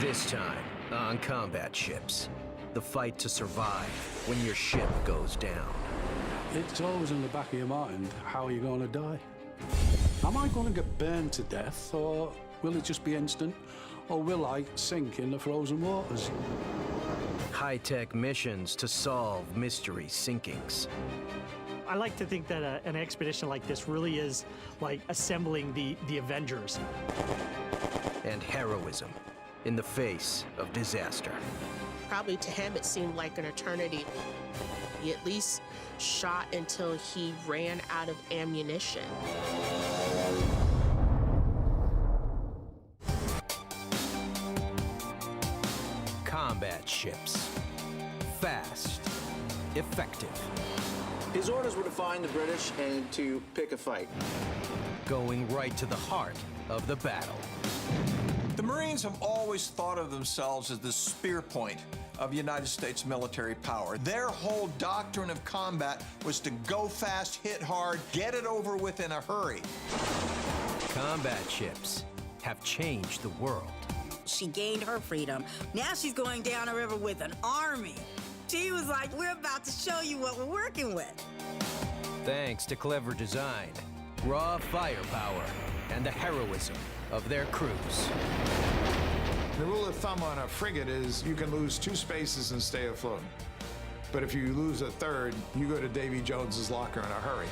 This time, on combat ships. The fight to survive when your ship goes down. It's always in the back of your mind, how are you going to die? Am I going to get burned to death, or will it just be instant? Or will I sink in the frozen waters? High-tech missions to solve mystery sinkings. I like to think that an expedition like this really is like assembling the Avengers. And heroism in the face of disaster. Probably to him it seemed like an eternity. He at least shot until he ran out of ammunition. Combat ships. Fast. Effective. His orders were to find the British and to pick a fight. Going right to the heart of the battle. The Marines have always thought of themselves as the spear point of United States military power. Their whole doctrine of combat was to go fast, hit hard, get it over with in a hurry. Combat ships have changed the world. She gained her freedom. Now she's going down the river with an army. She was like, we're about to show you what we're working with. Thanks to clever design, raw firepower, and the heroism of their crews. The rule of thumb on a frigate is you can lose 2 spaces and stay afloat. But if you lose a third, you go to Davy Jones's locker in a hurry.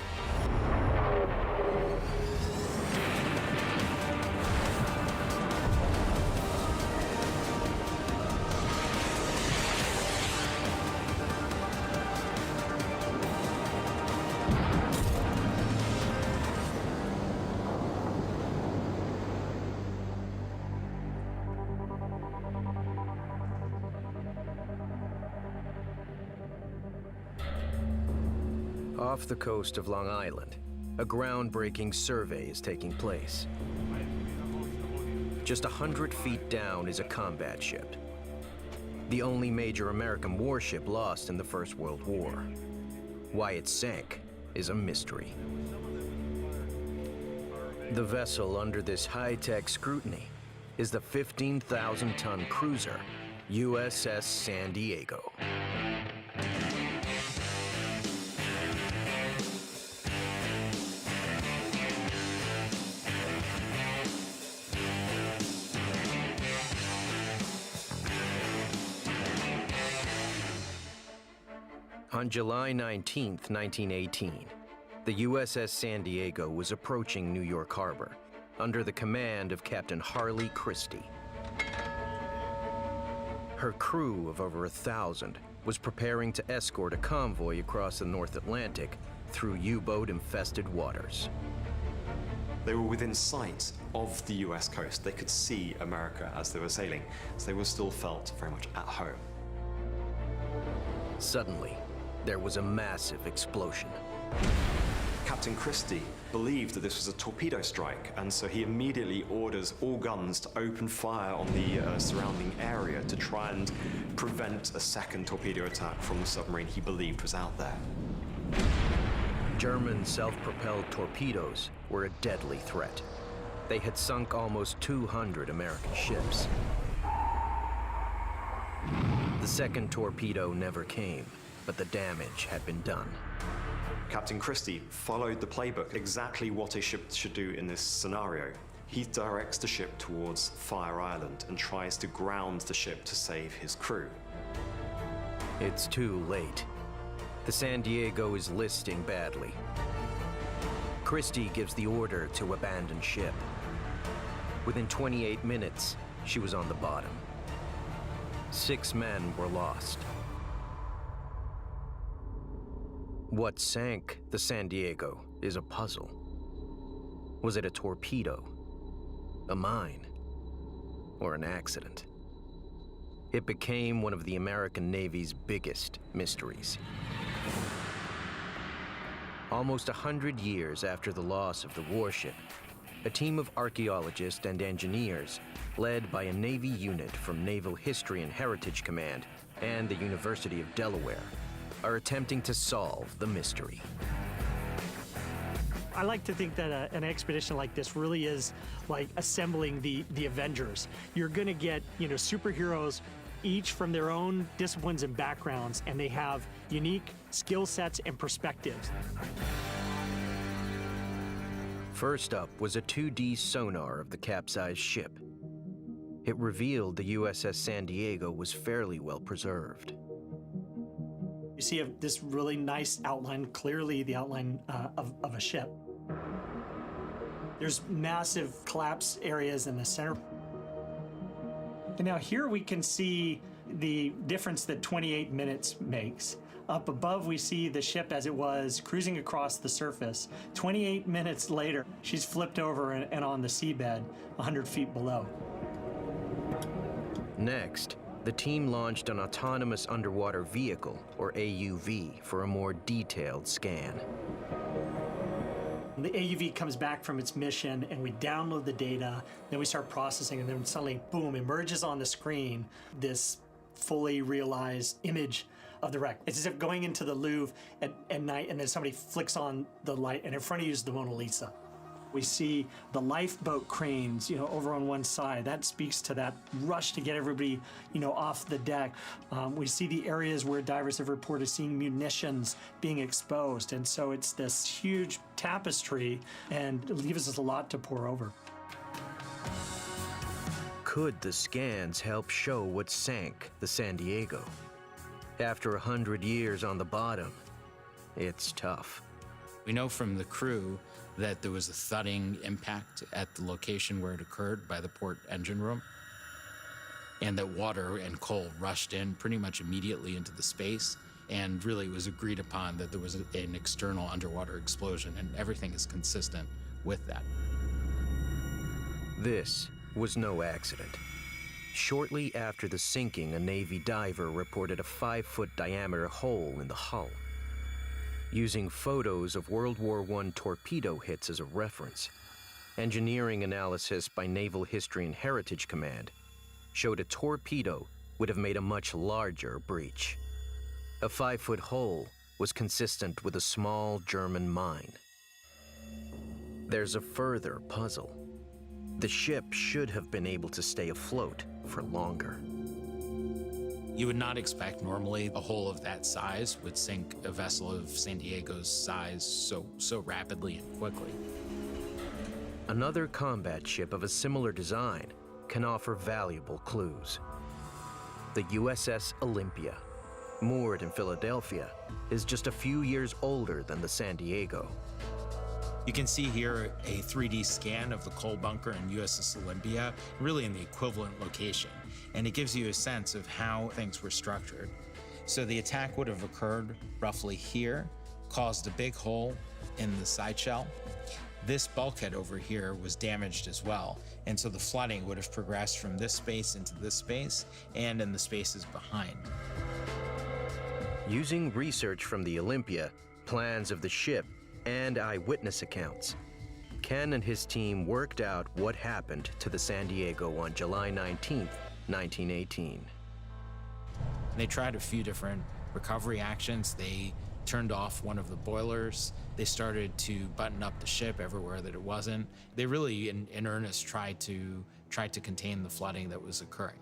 Off the coast of Long Island, a groundbreaking survey is taking place. Just 100 feet down is a combat ship. The only major American warship lost in the First World War. Why it sank is a mystery. The vessel under this high-tech scrutiny is the 15,000-ton cruiser USS San Diego. On July 19, 1918, the USS San Diego was approaching New York Harbor under the command of Captain Harley Christie. Her crew of over 1,000 was preparing to escort a convoy across the North Atlantic through U-boat-infested waters. They were within sight of the US coast. They could see America as they were sailing, so they were still felt very much at home. Suddenly, there was a massive explosion. Captain Christie believed that this was a torpedo strike, and so he immediately orders all guns to open fire on the surrounding area to try and prevent a second torpedo attack from the submarine he believed was out there. German self-propelled torpedoes were a deadly threat. They had sunk almost 200 American ships. The second torpedo never came, but the damage had been done. Captain Christie followed the playbook, exactly what a ship should do in this scenario. He directs the ship towards Fire Island and tries to ground the ship to save his crew. It's too late. The San Diego is listing badly. Christie gives the order to abandon ship. Within 28 minutes, she was on the bottom. 6 men were lost. What sank the San Diego is a puzzle. Was it a torpedo, a mine, or an accident? It became one of the American Navy's biggest mysteries. Almost 100 years after the loss of the warship, a team of archaeologists and engineers, led by a Navy unit from Naval History and Heritage Command and the University of Delaware, are attempting to solve the mystery. I like to think that an expedition like this really is like assembling the Avengers. You're going to get, superheroes each from their own disciplines and backgrounds, and they have unique skill sets and perspectives. First up was a 2D sonar of the capsized ship. It revealed the USS San Diego was fairly well preserved. You see this really nice outline, clearly the outline of a ship. There's massive collapse areas in the center. And now here we can see the difference that 28 minutes makes. Up above, we see the ship as it was cruising across the surface. 28 minutes later, she's flipped over and on the seabed 100 feet below. Next, the team launched an autonomous underwater vehicle, or AUV, for a more detailed scan. The AUV comes back from its mission, and we download the data, then we start processing, and then suddenly, boom, emerges on the screen this fully realized image of the wreck. It's as if going into the Louvre at night, and then somebody flicks on the light, and in front of you is the Mona Lisa. We see the lifeboat cranes, over on one side. That speaks to that rush to get everybody, off the deck. We see the areas where divers have reported seeing munitions being exposed. And so it's this huge tapestry, and it leaves us a lot to pore over. Could the scans help show what sank the San Diego? After 100 years on the bottom, it's tough. We know from the crew that there was a thudding impact at the location where it occurred by the port engine room, and that water and coal rushed in pretty much immediately into the space, and really it was agreed upon that there was an external underwater explosion, and everything is consistent with that. This was no accident. Shortly after the sinking, a Navy diver reported a 5-foot diameter hole in the hull. Using photos of World War I torpedo hits as a reference, engineering analysis by Naval History and Heritage Command showed a torpedo would have made a much larger breach. A 5-foot hole was consistent with a small German mine. There's a further puzzle. The ship should have been able to stay afloat for longer. You would not expect normally a hole of that size would sink a vessel of San Diego's size so rapidly and quickly. Another combat ship of a similar design can offer valuable clues. The USS Olympia, moored in Philadelphia, is just a few years older than the San Diego. You can see here a 3D scan of the coal bunker in USS Olympia, really in the equivalent location. And it gives you a sense of how things were structured. So the attack would have occurred roughly here, caused a big hole in the side shell. This bulkhead over here was damaged as well. And so the flooding would have progressed from this space into this space and in the spaces behind. Using research from the Olympia, plans of the ship, and eyewitness accounts, Ken and his team worked out what happened to the San Diego on July 19th, 1918. They tried a few different recovery actions. They turned off one of the boilers. They started to button up the ship everywhere that it wasn't. They really, in earnest, tried to contain the flooding that was occurring.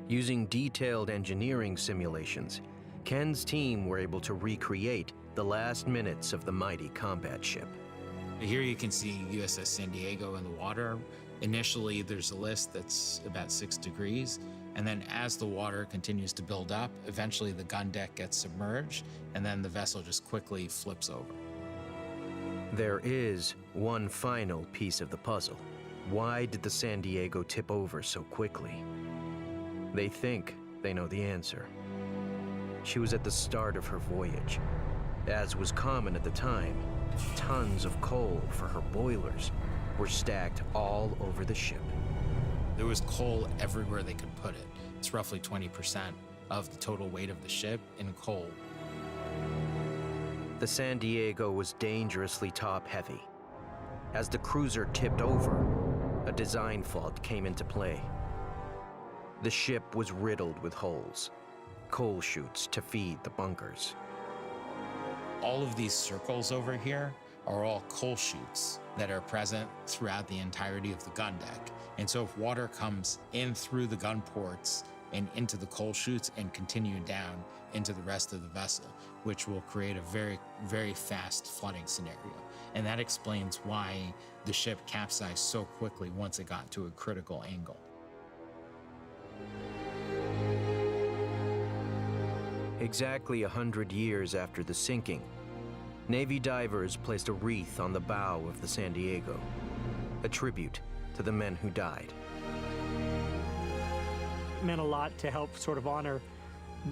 Using detailed engineering simulations, Ken's team were able to recreate the last minutes of the mighty combat ship. Here you can see USS San Diego in the water. Initially, there's a list that's about 6 degrees, and then as the water continues to build up, eventually the gun deck gets submerged, and then the vessel just quickly flips over. There is one final piece of the puzzle. Why did the San Diego tip over so quickly? They think they know the answer. She was at the start of her voyage. As was common at the time, tons of coal for her boilers were stacked all over the ship. There was coal everywhere they could put it. It's roughly 20% of the total weight of the ship in coal. The San Diego was dangerously top-heavy. As the cruiser tipped over, a design fault came into play. The ship was riddled with holes, coal chutes to feed the bunkers. All of these circles over here are all coal chutes that are present throughout the entirety of the gun deck. And so if water comes in through the gun ports and into the coal chutes and continue down into the rest of the vessel, which will create a very, very fast flooding scenario. And that explains why the ship capsized so quickly once it got to a critical angle. Exactly 100 years after the sinking, Navy divers placed a wreath on the bow of the San Diego, a tribute to the men who died. It meant a lot to help sort of honor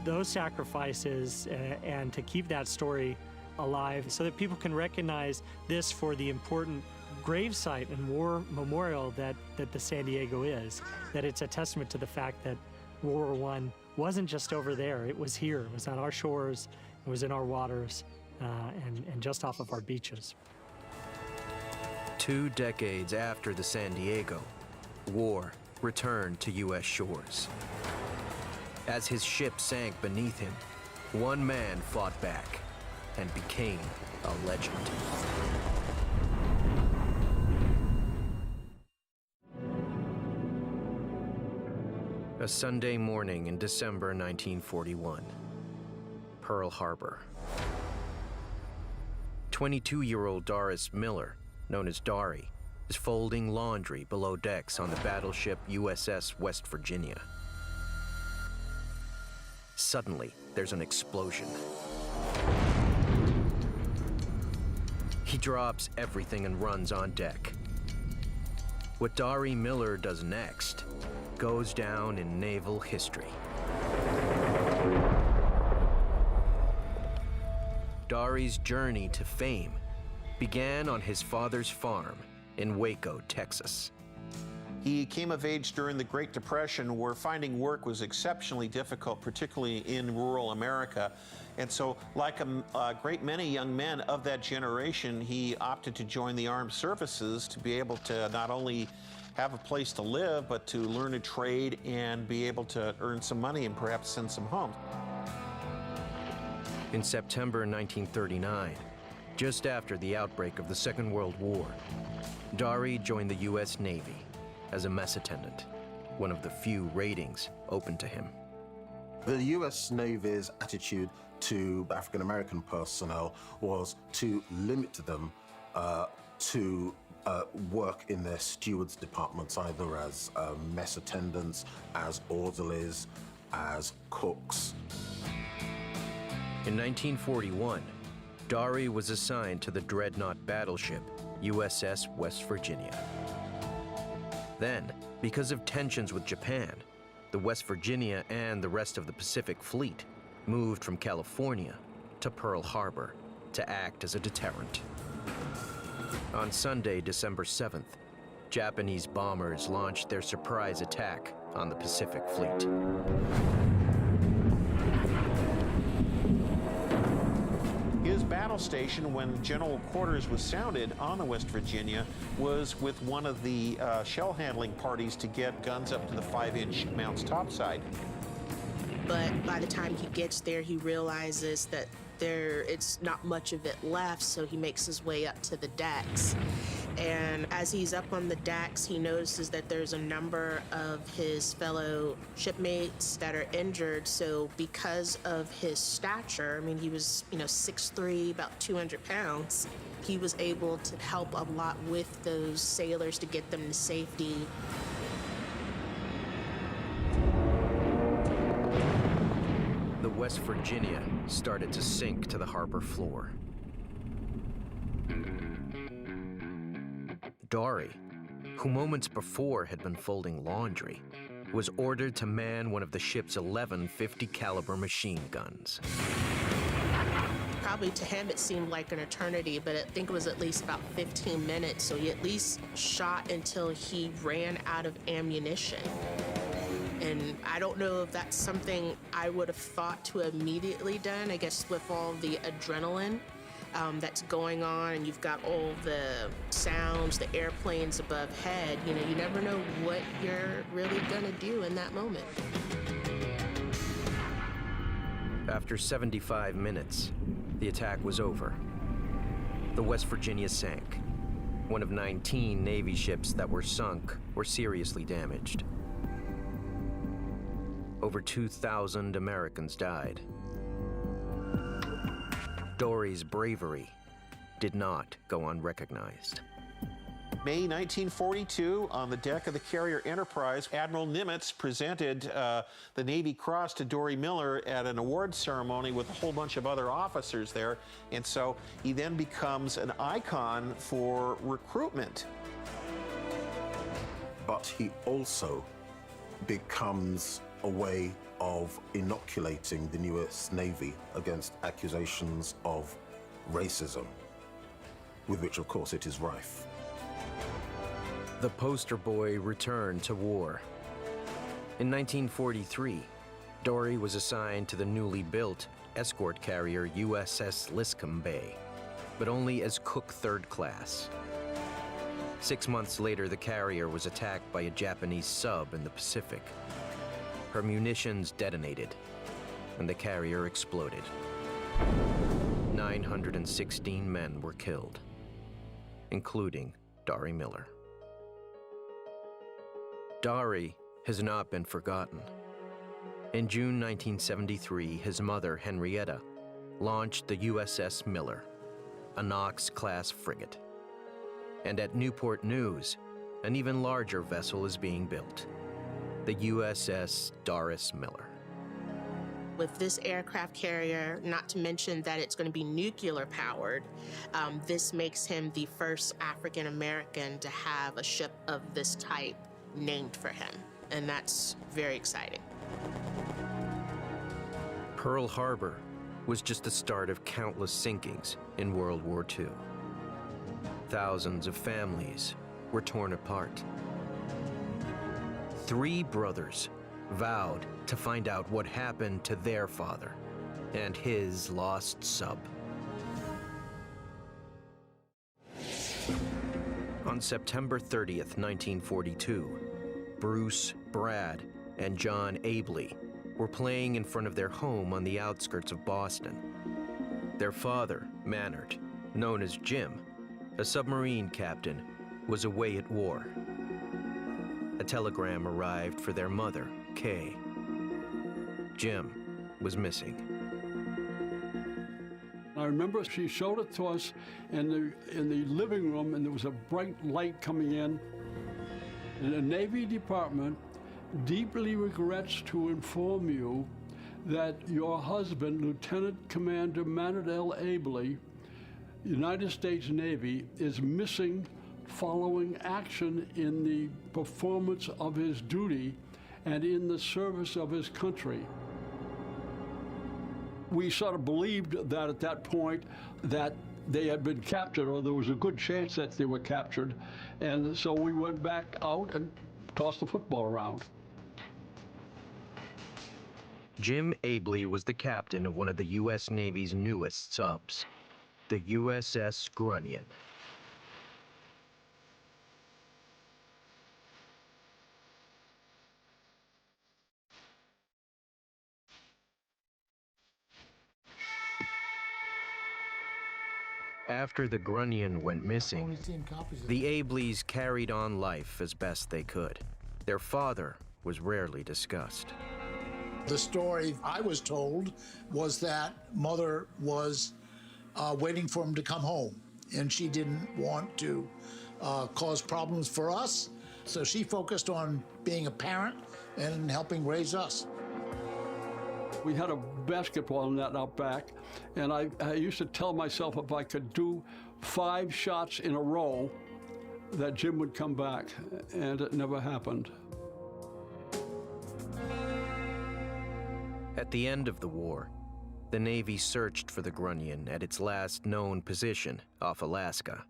those sacrifices and to keep that story alive so that people can recognize this for the important gravesite and war memorial that the San Diego is, that it's a testament to the fact that World War I wasn't just over there, it was here, it was on our shores, it was in our waters, and just off of our beaches. 2 decades after the San Diego, war returned to U.S. shores. As his ship sank beneath him, one man fought back and became a legend. A Sunday morning in December 1941, Pearl Harbor. 22-year-old Doris Miller, known as Dari, is folding laundry below decks on the battleship USS West Virginia. Suddenly, there's an explosion. He drops everything and runs on deck. What Dari Miller does next goes down in naval history. Dari's journey to fame began on his father's farm in Waco, Texas. He came of age during the Great Depression, where finding work was exceptionally difficult, particularly in rural America. And so, like a great many young men of that generation, he opted to join the armed services to be able to not only have a place to live, but to learn a trade and be able to earn some money and perhaps send some home. In September 1939, just after the outbreak of the Second World War, Dari joined the U.S. Navy as a mess attendant, one of the few ratings open to him. The U.S. Navy's attitude to African-American personnel was to limit them to work in their stewards departments, either as mess attendants, as orderlies, as cooks. In 1941, Dari was assigned to the dreadnought battleship USS West Virginia. Then, because of tensions with Japan, the West Virginia and the rest of the Pacific Fleet moved from California to Pearl Harbor to act as a deterrent. On Sunday, December 7th, Japanese bombers launched their surprise attack on the Pacific Fleet. His battle station, when general quarters was sounded on the West Virginia, was with one of the shell handling parties to get guns up to the 5-inch mounts topside. But by the time he gets there, he realizes that it's not much of it left, so he makes his way up to the decks. And as he's up on the decks, he notices that there's a number of his fellow shipmates that are injured. So because of his stature, I mean, he was, 6'3", about 200 pounds, he was able to help a lot with those sailors to get them to safety. The West Virginia started to sink to the harbor floor. Dari, who moments before had been folding laundry, was ordered to man one of the ship's 11 50 caliber machine guns. Probably to him it seemed like an eternity, but I think it was at least about 15 minutes, so he at least shot until he ran out of ammunition. And I don't know if that's something I would have thought to immediately done. I guess with all the adrenaline that's going on, and you've got all the sounds, the airplanes above head, you never know what you're really gonna do in that moment. After 75 minutes, the attack was over. the West Virginia sank, one of 19 Navy ships that were sunk or seriously damaged. Over 2,000 Americans died. Dory's bravery did not go unrecognized. May 1942, on the deck of the carrier Enterprise, Admiral Nimitz presented the Navy Cross to Dory Miller at an award ceremony with a whole bunch of other officers there. And so he then becomes an icon for recruitment. But he also becomes a way of inoculating the US Navy against accusations of racism, with which, of course, it is rife. The poster boy returned to war. In 1943, Dory was assigned to the newly built escort carrier USS Liscombe Bay, but only as cook third class. 6 months later, the carrier was attacked by a Japanese sub in the Pacific. Her munitions detonated, and the carrier exploded. 916 men were killed, including Dory Miller. Dory has not been forgotten. In June 1973, his mother, Henrietta, launched the USS Miller, a Knox-class frigate. And at Newport News, an even larger vessel is being built, the USS Doris Miller. With this aircraft carrier, not to mention that it's going to be nuclear powered, this makes him the first African American to have a ship of this type named for him, and that's very exciting. Pearl Harbor was just the start of countless sinkings in World War II. Thousands of families were torn apart. 3 brothers vowed to find out what happened to their father and his lost sub. On September 30th, 1942, Bruce, Brad, and John Abley were playing in front of their home on the outskirts of Boston. Their father, Mannert, known as Jim, a submarine captain, was away at war. A telegram arrived for their mother, Kay. Jim was missing. I remember she showed it to us in the living room, and there was a bright light coming in. And the Navy Department deeply regrets to inform you that your husband, Lieutenant Commander Mannert L. Abley, United States Navy, is missing following action in the performance of his duty and in the service of his country. We sort of believed that at that point that they had been captured, or there was a good chance that they were captured, and so we went back out and tossed the football around. Jim Abley was the captain of one of the U.S. Navy's newest subs, the USS Grunion. After the Grunion went missing, the Ableys carried on life as best they could. Their father was rarely discussed. The story I was told was that Mother was waiting for him to come home, and she didn't want to cause problems for us, so she focused on being a parent and helping raise us. We had a basketball net out back, and I used to tell myself if I could do 5 shots in a row, that Jim would come back, and it never happened. At the end of the war, the Navy searched for the Grunion at its last known position off Alaska.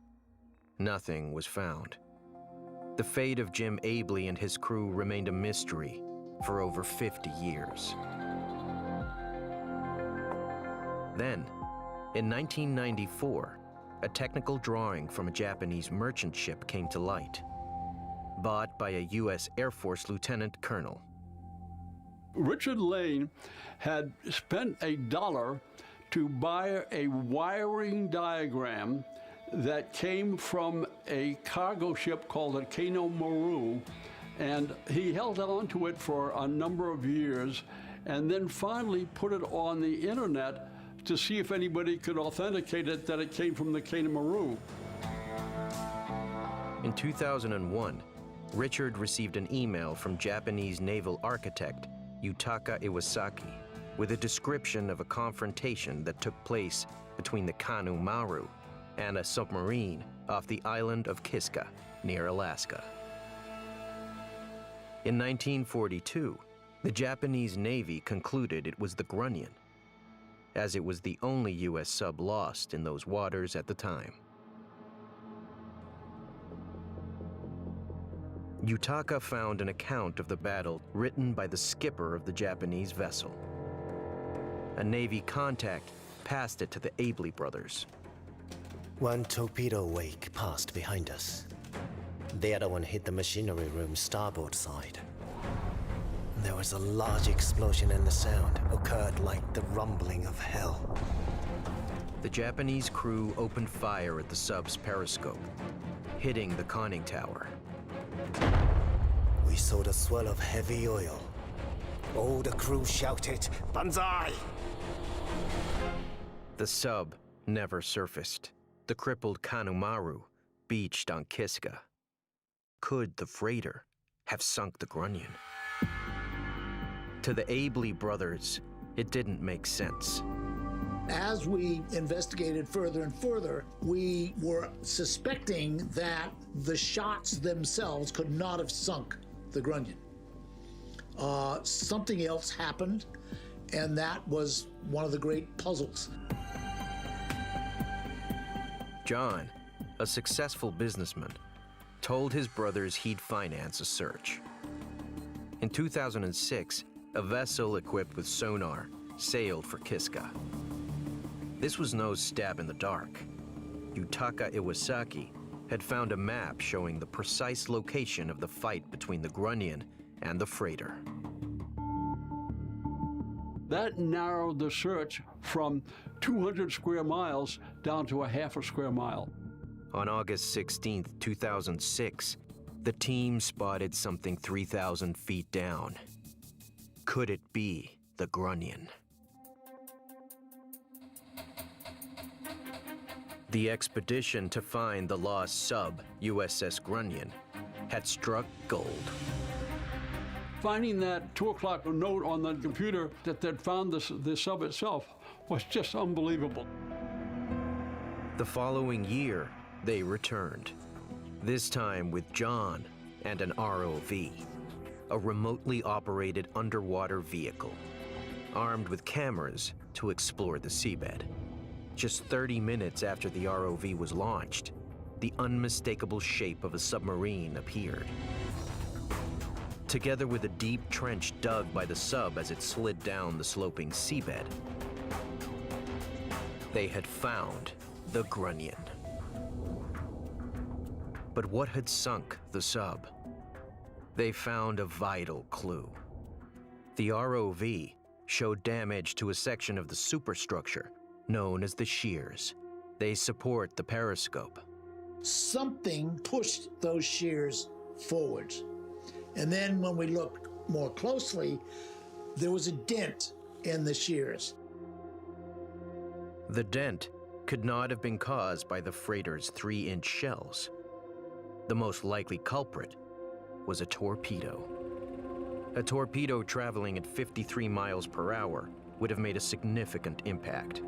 Nothing was found. The fate of Jim Abley and his crew remained a mystery for over 50 years. Then, in 1994, a technical drawing from a Japanese merchant ship came to light, bought by a U.S. Air Force lieutenant colonel. Richard Lane had spent $1 to buy a wiring diagram that came from a cargo ship called the Kano Maru, and he held on to it for a number of years and then finally put it on the internet to see if anybody could authenticate it that it came from the Kano Maru. In 2001, Richard received an email from Japanese naval architect Yutaka Iwasaki with a description of a confrontation that took place between the Kano Maru and a submarine off the island of Kiska, near Alaska. In 1942, the Japanese Navy concluded it was the Grunion, as it was the only U.S. sub lost in those waters at the time. Yutaka found an account of the battle written by the skipper of the Japanese vessel. A Navy contact passed it to the Abley brothers. One torpedo wake passed behind us. The other one hit the machinery room starboard side. There was a large explosion and the sound occurred like the rumbling of hell. The Japanese crew opened fire at the sub's periscope, hitting the conning tower. We saw the swirl of heavy oil. All the crew shouted, "Banzai!" The sub never surfaced. The crippled Kano Maru beached on Kiska. Could the freighter have sunk the Grunion? To the Abley brothers, it didn't make sense. As we investigated further and further, we were suspecting that the shots themselves could not have sunk the Grunion. Something else happened, and that was one of the great puzzles. John, a successful businessman, told his brothers he'd finance a search. In 2006, a vessel equipped with sonar sailed for Kiska. This was no stab in the dark. Yutaka Iwasaki had found a map showing the precise location of the fight between the Grunion and the freighter. That narrowed the search from 200 square miles down to a half a square mile. On August 16, 2006, the team spotted something 3,000 feet down. Could it be the Grunion? The expedition to find the lost sub, USS Grunion, had struck gold. Finding that 2 o'clock note on the computer that they'd found the sub itself was just unbelievable. The following year, they returned, this time with John and an ROV, a remotely operated underwater vehicle, armed with cameras to explore the seabed. Just 30 minutes after the ROV was launched, the unmistakable shape of a submarine appeared. Together with a deep trench dug by the sub as it slid down the sloping seabed, they had found the Grunion. But what had sunk the sub? They found a vital clue. The ROV showed damage to a section of the superstructure known as the shears. They support the periscope. Something pushed those shears forwards. And then when we looked more closely, there was a dent in the shears. The dent could not have been caused by the freighter's 3-inch shells. The most likely culprit was a torpedo. A torpedo traveling at 53 miles per hour would have made a significant impact.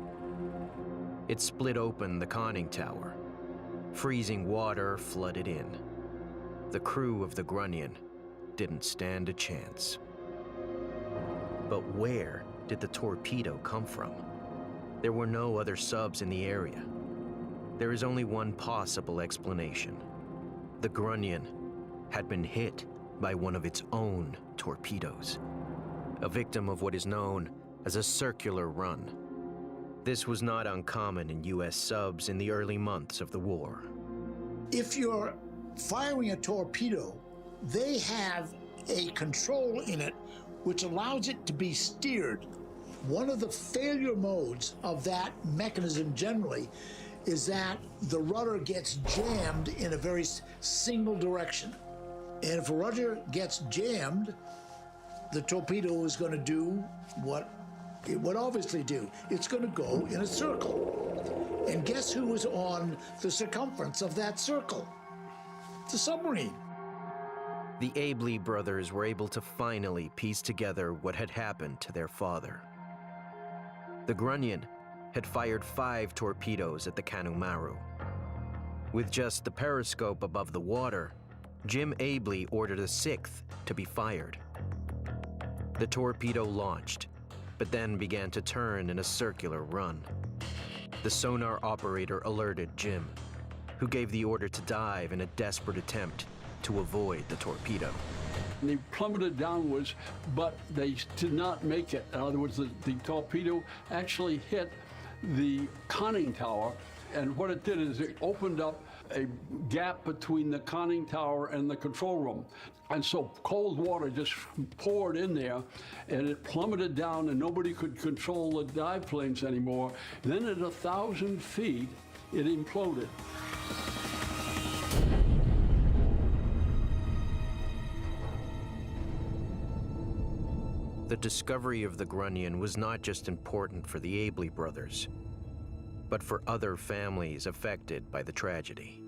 It split open the conning tower. Freezing water flooded in. The crew of the Grunion didn't stand a chance. But where did the torpedo come from? There were no other subs in the area. There is only one possible explanation. The Grunion had been hit by one of its own torpedoes, a victim of what is known as a circular run. This was not uncommon in U.S. subs in the early months of the war. If you're firing a torpedo, they have a control in it which allows it to be steered. One of the failure modes of that mechanism generally is that the rudder gets jammed in a very single direction. And if a rudder gets jammed, the torpedo is going to do what it would obviously do. It's going to go in a circle. And guess who is on the circumference of that circle? The submarine. The Abley brothers were able to finally piece together what had happened to their father. The Grunion had fired 5 torpedoes at the Kanumaru. With just the periscope above the water, Jim Abley ordered a 6th to be fired. The torpedo launched, but then began to turn in a circular run. The sonar operator alerted Jim, who gave the order to dive in a desperate attempt to avoid the torpedo. They plummeted downwards, but they did not make it. In other words, the torpedo actually hit the conning tower, and what it did is it opened up a gap between the conning tower and the control room. And so cold water just poured in there, and it plummeted down, and nobody could control the dive planes anymore. Then at 1,000 feet, it imploded. The discovery of the Grunion was not just important for the Abley brothers, but for other families affected by the tragedy.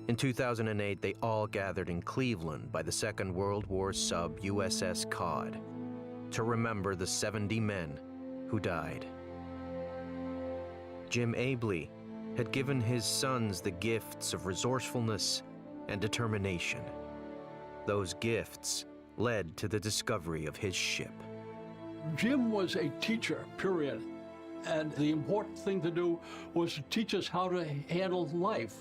In 2008, they all gathered in Cleveland by the Second World War sub USS Cod to remember the 70 men who died. Jim Abley had given his sons the gifts of resourcefulness and determination. Those gifts led to the discovery of his ship. Jim was a teacher, period. And the important thing to do was to teach us how to handle life.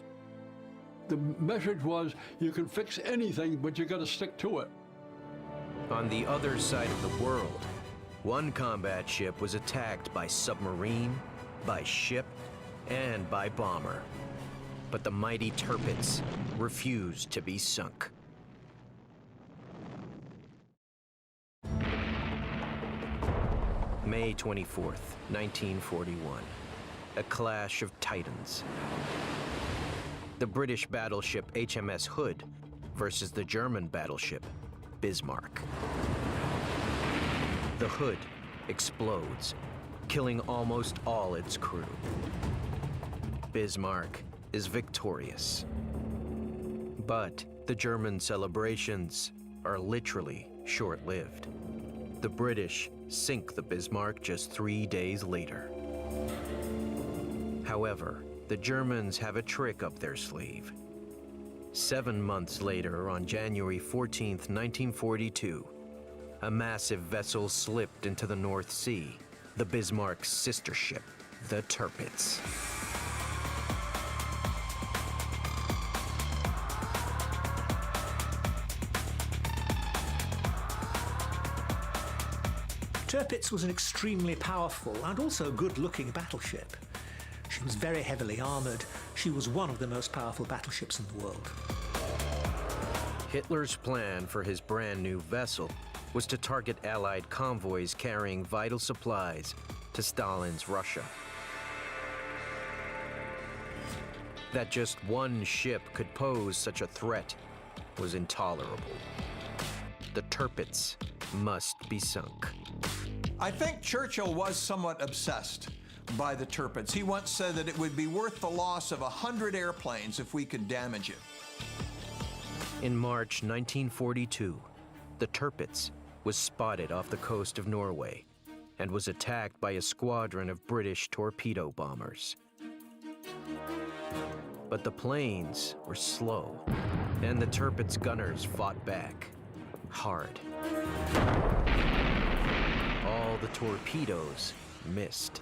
The message was, you can fix anything, but you got to stick to it. On the other side of the world, one combat ship was attacked by submarine, by ship, and by bomber. But the mighty Tirpitz refused to be sunk. May 24th, 1941. A clash of titans. The British battleship HMS Hood versus the German battleship Bismarck. The Hood explodes, killing almost all its crew. Bismarck is victorious. But the German celebrations are literally short-lived. The British sink the Bismarck just 3 days later. However, the Germans have a trick up their sleeve. 7 months later, on January 14th, 1942, a massive vessel slipped into the North Sea, the Bismarck's sister ship, the Tirpitz. Tirpitz was an extremely powerful and also good-looking battleship. She was very heavily armored. She was one of the most powerful battleships in the world. Hitler's plan for his brand new vessel was to target Allied convoys carrying vital supplies to Stalin's Russia. That just one ship could pose such a threat was intolerable. The Tirpitz must be sunk. I think Churchill was somewhat obsessed by the Tirpitz. He once said that it would be worth the loss of 100 airplanes if we could damage it. In March 1942, the Tirpitz was spotted off the coast of Norway and was attacked by a squadron of British torpedo bombers. But the planes were slow, and the Tirpitz gunners fought back hard. All the torpedoes missed.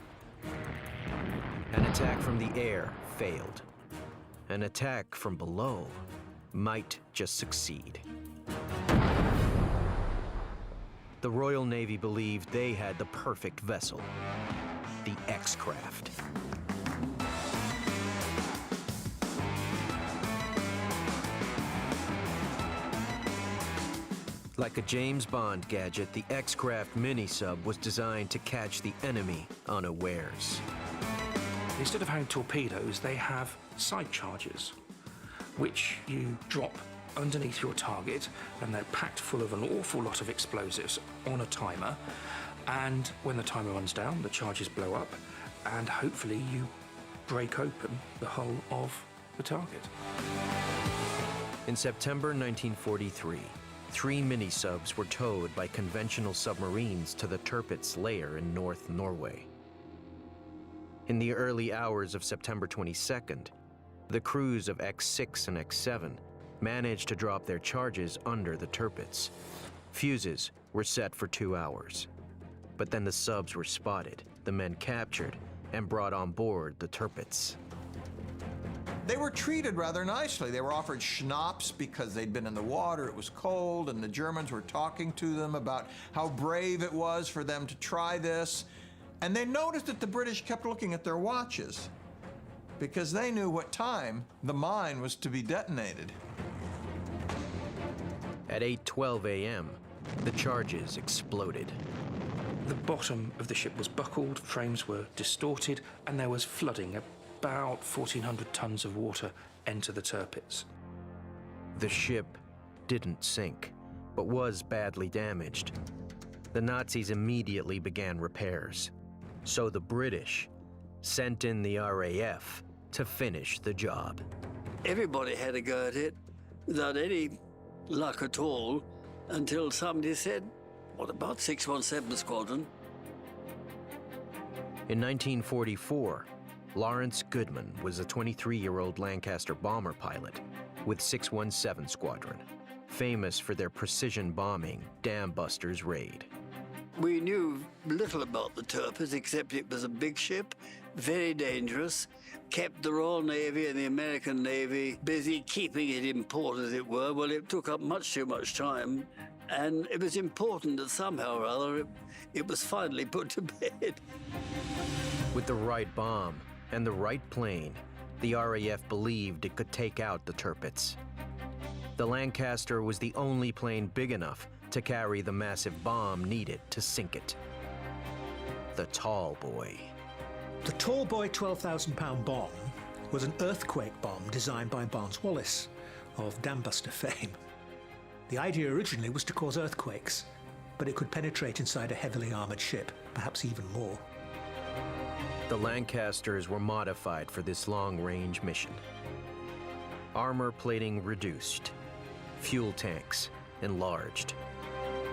An attack from the air failed. An attack from below might just succeed. The Royal Navy believed they had the perfect vessel, the X-Craft. Like a James Bond gadget, the X-Craft mini-sub was designed to catch the enemy unawares. Instead of having torpedoes, they have side charges, which you drop underneath your target, and they're packed full of an awful lot of explosives on a timer. And when the timer runs down, the charges blow up, and hopefully you break open the hull of the target. In September 1943, 3 mini-subs were towed by conventional submarines to the Tirpitz lair in North Norway. In the early hours of September 22nd, the crews of X6 and X7 managed to drop their charges under the Tirpitz. Fuses were set for 2 hours. But then the subs were spotted, the men captured, and brought on board the Tirpitz. They were treated rather nicely. They were offered schnapps because they'd been in the water, it was cold, and the Germans were talking to them about how brave it was for them to try this. And they noticed that the British kept looking at their watches because they knew what time the mine was to be detonated. At 8:12 a.m., the charges exploded. The bottom of the ship was buckled, frames were distorted, and there was flooding. About 1,400 tons of water enter the Tirpitz. The ship didn't sink, but was badly damaged. The Nazis immediately began repairs. So the British sent in the RAF to finish the job. Everybody had a go at it without any luck at all until somebody said, what about 617 Squadron? In 1944, Lawrence Goodman was a 23-year-old Lancaster bomber pilot with 617 Squadron, famous for their precision bombing Dam Busters raid. We knew little about the Tirpitz, except it was a big ship, very dangerous, kept the Royal Navy and the American Navy busy keeping it in port, as it were. Well, it took up much too much time, and it was important that somehow or other it was finally put to bed. With the right bomb and the right plane, the RAF believed it could take out the Tirpitz. The Lancaster was the only plane big enough to carry the massive bomb needed to sink it. The Tall Boy. The Tall Boy 12,000-pound bomb was an earthquake bomb designed by Barnes Wallis of Dam Buster fame. The idea originally was to cause earthquakes, but it could penetrate inside a heavily armored ship, perhaps even more. The Lancasters were modified for this long-range mission. Armor plating reduced, fuel tanks enlarged.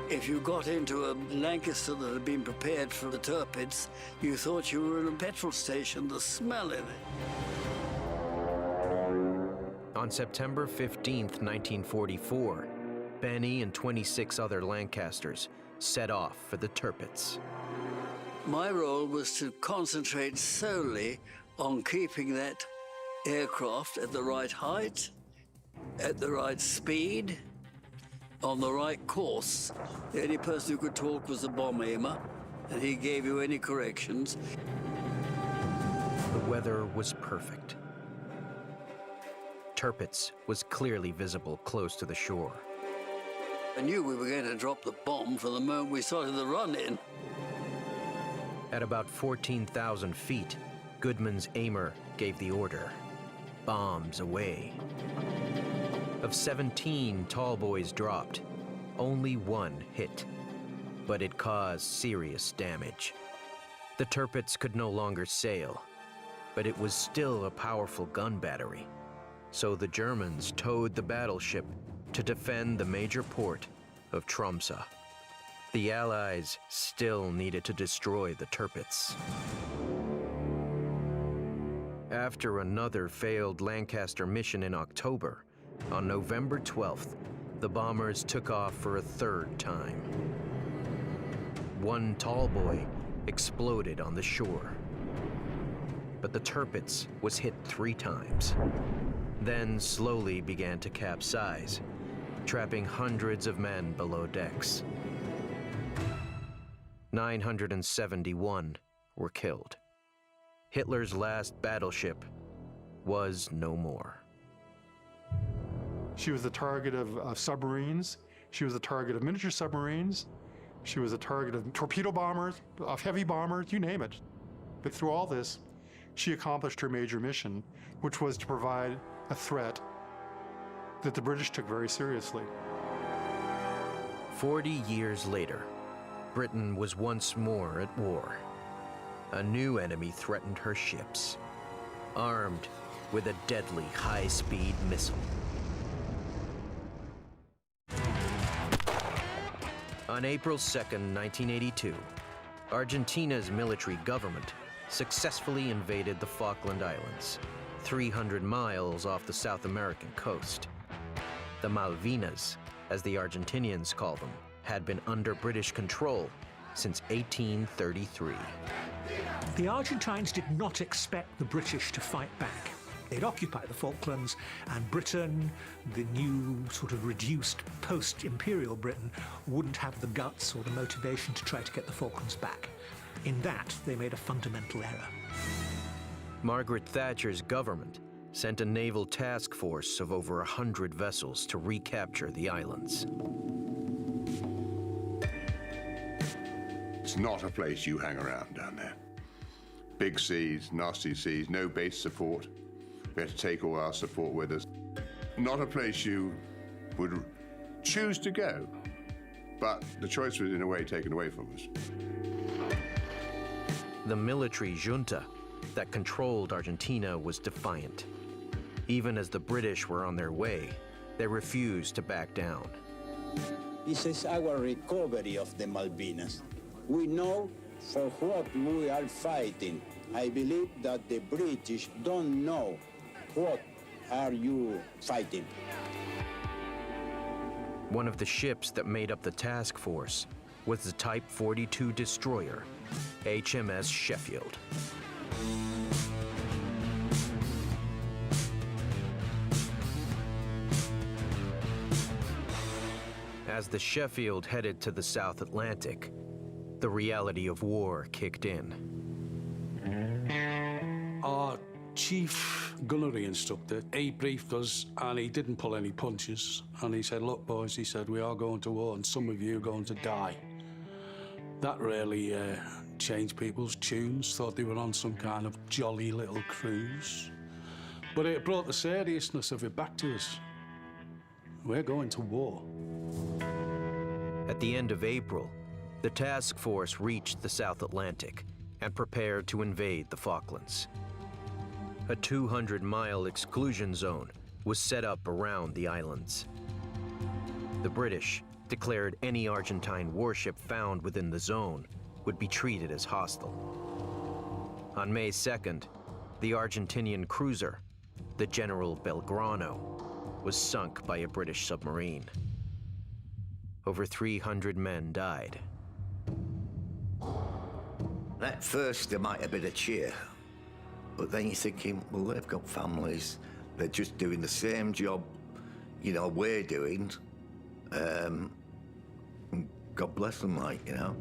If you got into a Lancaster that had been prepared for the Tirpitz, you thought you were in a petrol station, the smell in it. On September 15th, 1944, Benny and 26 other Lancasters set off for the Tirpitz. My role was to concentrate solely on keeping that aircraft at the right height, at the right speed, on the right course. The only person who could talk was the bomb aimer, and he gave you any corrections. The weather was perfect. Tirpitz was clearly visible close to the shore. I knew we were going to drop the bomb from the moment we started the run-in. At about 14,000 feet, Goodman's aimer gave the order, bombs away. Of 17 tall boys dropped, only one hit, but it caused serious damage. The Tirpitz could no longer sail, but it was still a powerful gun battery, so the Germans towed the battleship to defend the major port of Tromsø. The Allies still needed to destroy the Tirpitz. After another failed Lancaster mission in October, on November 12th, the bombers took off for a third time. One tall boy exploded on the shore, but the Tirpitz was hit 3 times, then slowly began to capsize, trapping hundreds of men below decks. 971 were killed. Hitler's last battleship was no more. She was the target of submarines. She was the target of miniature submarines. She was the target of torpedo bombers, of heavy bombers, you name it. But through all this, she accomplished her major mission, which was to provide a threat that the British took very seriously. 40 years later, Britain was once more at war. A new enemy threatened her ships, armed with a deadly high-speed missile. On April 2nd, 1982, Argentina's military government successfully invaded the Falkland Islands, 300 miles off the South American coast. The Malvinas, as the Argentinians call them, had been under British control since 1833. The Argentines did not expect the British to fight back. They'd occupy the Falklands, and Britain, the new sort of reduced post-imperial Britain, wouldn't have the guts or the motivation to try to get the Falklands back. In that, they made a fundamental error. Margaret Thatcher's government sent a naval task force of over 100 vessels to recapture the islands. It's not a place you hang around down there. Big seas, nasty seas, no base support. We had to take all our support with us. Not a place you would choose to go, but the choice was in a way taken away from us. The military junta that controlled Argentina was defiant. Even as the British were on their way, they refused to back down. This is our recovery of the Malvinas. We know for what we are fighting. I believe that the British don't know what are you fighting. One of the ships that made up the task force was the Type 42 destroyer, HMS Sheffield. As the Sheffield headed to the South Atlantic, the reality of war kicked in. Our chief gunnery instructor, he briefed us and he didn't pull any punches. And he said, look, boys, he said, we are going to war and some of you are going to die. That really changed people's tunes, thought they were on some kind of jolly little cruise. But it brought the seriousness of it back to us. We're going to war. At the end of April, the task force reached the South Atlantic and prepared to invade the Falklands. A 200-mile exclusion zone was set up around the islands. The British declared any Argentine warship found within the zone would be treated as hostile. On May 2nd, the Argentinian cruiser, the General Belgrano, was sunk by a British submarine. Over 300 men died. At first, there might have been a cheer, but then you're thinking, well, they've got families. They're just doing the same job, you know, we're doing. God bless them, like, you know.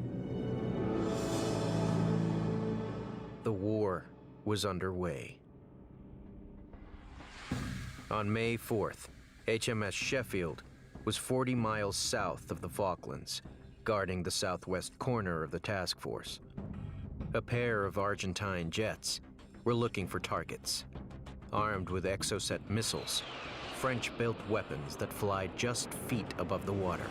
The war was underway. On May 4th, HMS Sheffield was 40 miles south of the Falklands, guarding the southwest corner of the task force. A pair of Argentine jets were looking for targets. Armed with Exocet missiles, French-built weapons that fly just feet above the water.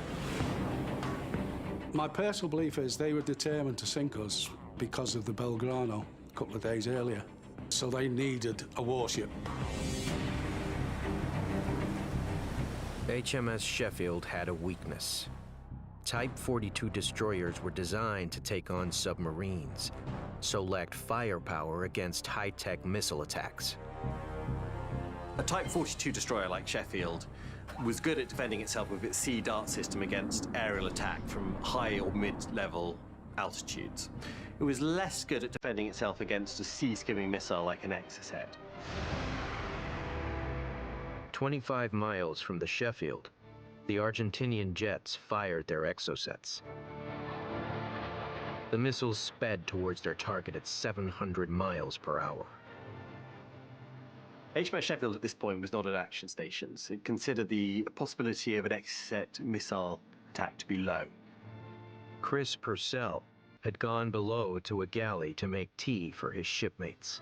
My personal belief is they were determined to sink us because of the Belgrano a couple of days earlier. So they needed a warship. HMS Sheffield had a weakness. Type 42 destroyers were designed to take on submarines, so lacked firepower against high-tech missile attacks. A Type 42 destroyer like Sheffield was good at defending itself with its Sea Dart system against aerial attack from high or mid-level altitudes. It was less good at defending itself against a sea-skimming missile like an Exocet. 25 miles from the Sheffield, the Argentinian jets fired their Exocets. The missiles sped towards their target at 700 miles per hour. HMS Sheffield at this point was not at action stations. It considered the possibility of an Exocet missile attack to be low. Chris Purcell had gone below to a galley to make tea for his shipmates.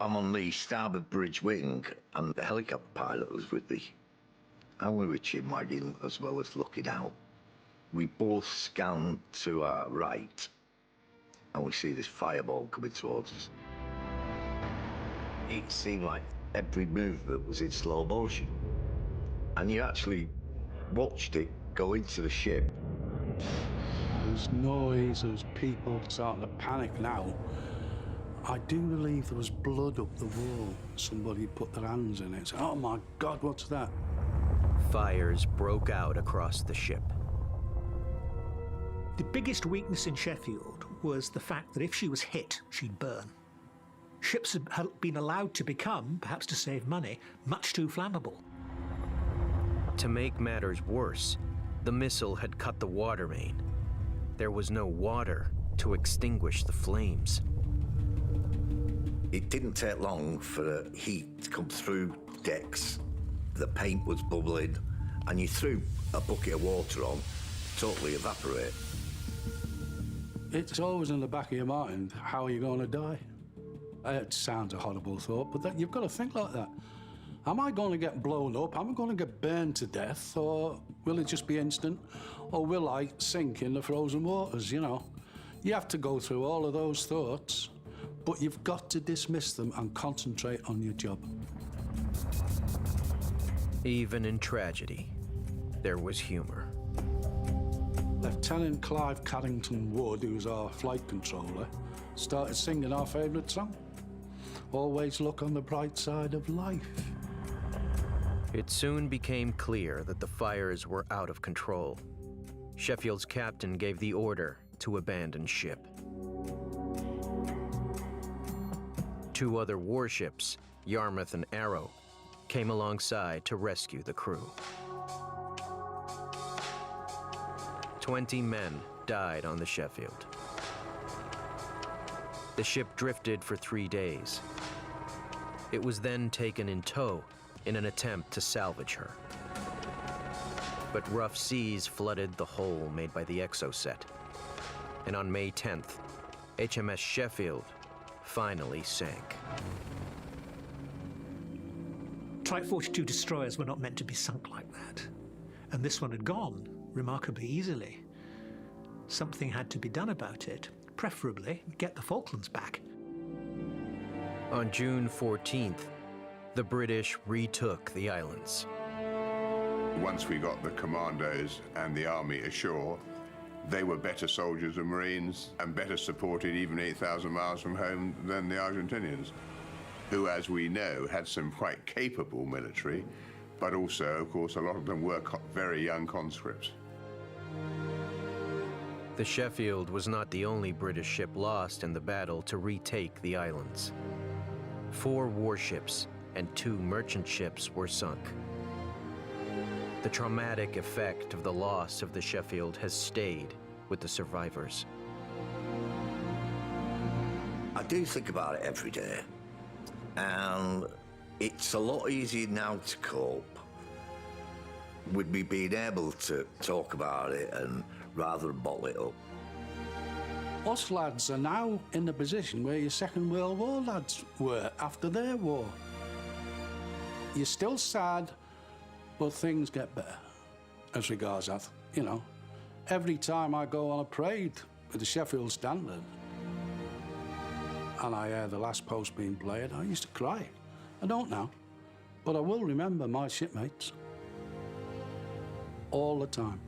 I'm on the starboard bridge wing, and the helicopter pilot was with me. And we were chin-wagging as well as looking out. We both scanned to our right, and we see this fireball coming towards us. It seemed like every movement was in slow motion. And you actually watched it go into the ship. There's noise, there's people starting to panic now. I do believe there was blood up the wall. Somebody put their hands in it. Said, oh my God, what's that? Fires broke out across the ship. The biggest weakness in Sheffield was the fact that if she was hit, she'd burn. Ships had been allowed to become, perhaps to save money, much too flammable. To make matters worse, the missile had cut the water main. There was no water to extinguish the flames. It didn't take long for the heat to come through decks. The paint was bubbling, and you threw a bucket of water on, totally evaporate. It's always in the back of your mind, how are you going to die? It sounds a horrible thought, but you've got to think like that. Am I going to get blown up? Am I going to get burned to death? Or will it just be instant? Or will I sink in the frozen waters, you know? You have to go through all of those thoughts, but you've got to dismiss them and concentrate on your job. Even in tragedy, there was humor. Lieutenant Clive Carrington Wood, who's our flight controller, started singing our favourite song. Always look on the bright side of life. It soon became clear that the fires were out of control. Sheffield's captain gave the order to abandon ship. 2 other warships, Yarmouth and Arrow, came alongside to rescue the crew. 20 men died on the Sheffield. The ship drifted for 3 days. It was then taken in tow in an attempt to salvage her. But rough seas flooded the hole made by the Exocet. And on May 10th, HMS Sheffield finally sank. Type 42 destroyers were not meant to be sunk like that. And this one had gone remarkably easily. Something had to be done about it, preferably get the Falklands back. On June 14th, the British retook the islands. Once we got the commandos and the army ashore, they were better soldiers and Marines and better supported even 8,000 miles from home than the Argentinians, who, as we know, had some quite capable military, but also, of course, a lot of them were very young conscripts. The Sheffield was not the only British ship lost in the battle to retake the islands. 4 warships and 2 merchant ships were sunk. The traumatic effect of the loss of the Sheffield has stayed with the survivors. I do think about it every day, and it's a lot easier now to cope with me being able to talk about it and rather than bottle it up. Us lads are now in the position where your Second World War lads were after their war. You're still sad, but things get better as regards that, you know. Every time I go on a parade with the Sheffield Standard and I hear the last post being played, I used to cry. I don't now, but I will remember my shipmates all the time.